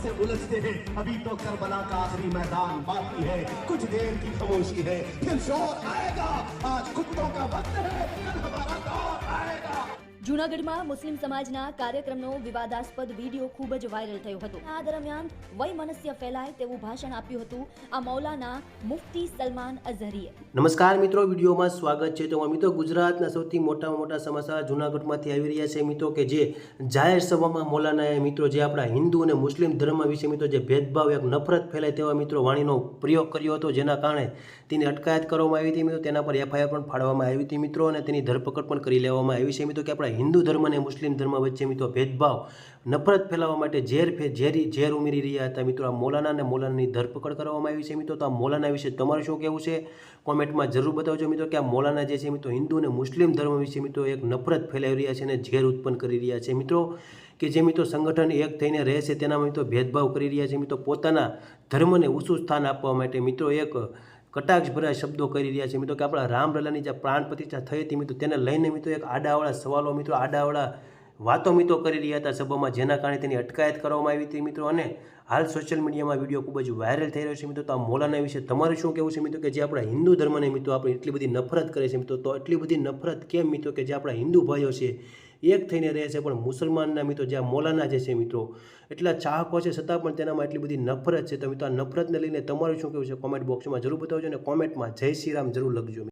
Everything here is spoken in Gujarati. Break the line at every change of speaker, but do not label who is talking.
से उलझते हैं अभी तो करबला का आखिरी मैदान बाकी है कुछ देर की खामोशी है फिर शोर आएगा आज कुत्तों का वक्त है कल हमारा दौर आएगा।
જૂનાગઢમાં મુસ્લિમ સમાજના કાર્યક્રમનો વિવાદાસ્પદ વિડીયો ખૂબ જ વાયરલ થયો હતો. આ દરમિયાન વૈમનસ્ય ફેલાય તેવું ભાષણ આપ્યું હતું આ મૌલાના મુફ્તી સલમાન અઝહરીએ.
નમસ્કાર મિત્રો, વિડીયોમાં સ્વાગત છે. તો મિત્રો, ગુજરાતના સૌથી મોટા સમાચાર જૂનાગઢમાંથી આવી રહ્યા છે મિત્રો, કે જે જાહેર સભામાં મૌલાનાએ મિત્રો જે આપણા હિન્દુ અને મુસ્લિમ ધર્મ વિશે મિત્રો જે ભેદભાવ એક નફરત ફેલાય તેવા મિત્રો વાણીનો પ્રયોગ કર્યો હતો, જેના કારણે તેની અટકાયત કરવામાં આવી હતી મિત્રો. તેના પર એફઆઈઆર પણ ફાડવામાં આવી હતી મિત્રો, અને તેની ધરપકડ પણ કરી લેવામાં આવી છે મિત્રો, કે આપણા હિન્દુ ધર્મ અને મુસ્લિમ ધર્મ વચ્ચે મિત્રો ભેદભાવ નફરત ફેલાવવા માટે ઝેર ઉમેરી રહ્યા હતા મિત્રો. આ મૌલાના અને મૌલાનાની ધરપકડ કરવામાં આવી છે મિત્રો. તો આ મૌલાના વિશે તમારું શું કહેવું છે કોમેન્ટમાં જરૂર બતાવજો મિત્રો, કે આ મૌલાના જે છે મિત્રો હિન્દુ અને મુસ્લિમ ધર્મ વિશે મિત્રો એક નફરત ફેલાવી રહ્યા છે અને ઝેર ઉત્પન્ન કરી રહ્યા છે મિત્રો, કે જે મિત્રો સંગઠન એક થઈને રહે છે તેનામાં મિત્રો ભેદભાવ કરી રહ્યા છે મિત્રો. પોતાના ધર્મને ઊંચું સ્થાન આપવા માટે મિત્રો એક કટાક્ષભર્યા શબ્દો કરી રહ્યા છે મિત્રો, કે આપણા રામલલ્લાની જે પ્રાણ પ્રતિષ્ઠા થઈ હતી મિત્રો તેને લઈને મિત્રો એક આડાવાળા સવાલો મિત્રો આડાવાળા વાતો મિત્રો કરી રહ્યા હતા સભામાં, જેના કારણે તેની અટકાયત કરવામાં આવી હતી મિત્રો. અને હાલ સોશિયલ મીડિયામાં વિડીયો ખૂબ જ વાયરલ થઈ રહ્યો છે મિત્રો. તો આ મૌલાના વિશે તમારું શું કહેવું છે મિત્રો, કે જે આપણા હિન્દુ ધર્મને મિત્રો આપણે એટલી બધી નફરત કરે છે મિત્રો. તો એટલી બધી નફરત કેમ મિત્રો, કે જે આપણા હિન્દુ ભાઈઓ છે એક થઈને રહે છે, પણ મુસલમાનના મિત્રો જે આ મૌલાના જે છે મિત્રો એટલા ચાહકો છે છતાં પણ તેનામાં એટલી બધી નફરત છે. તો મિત્રો આ નફરતને લઈને તમારું શું કહેવું છે કોમેન્ટ બોક્સમાં જરૂર બતાવજો, અને કોમેન્ટમાં જય શ્રી રામ જરૂર લખજો.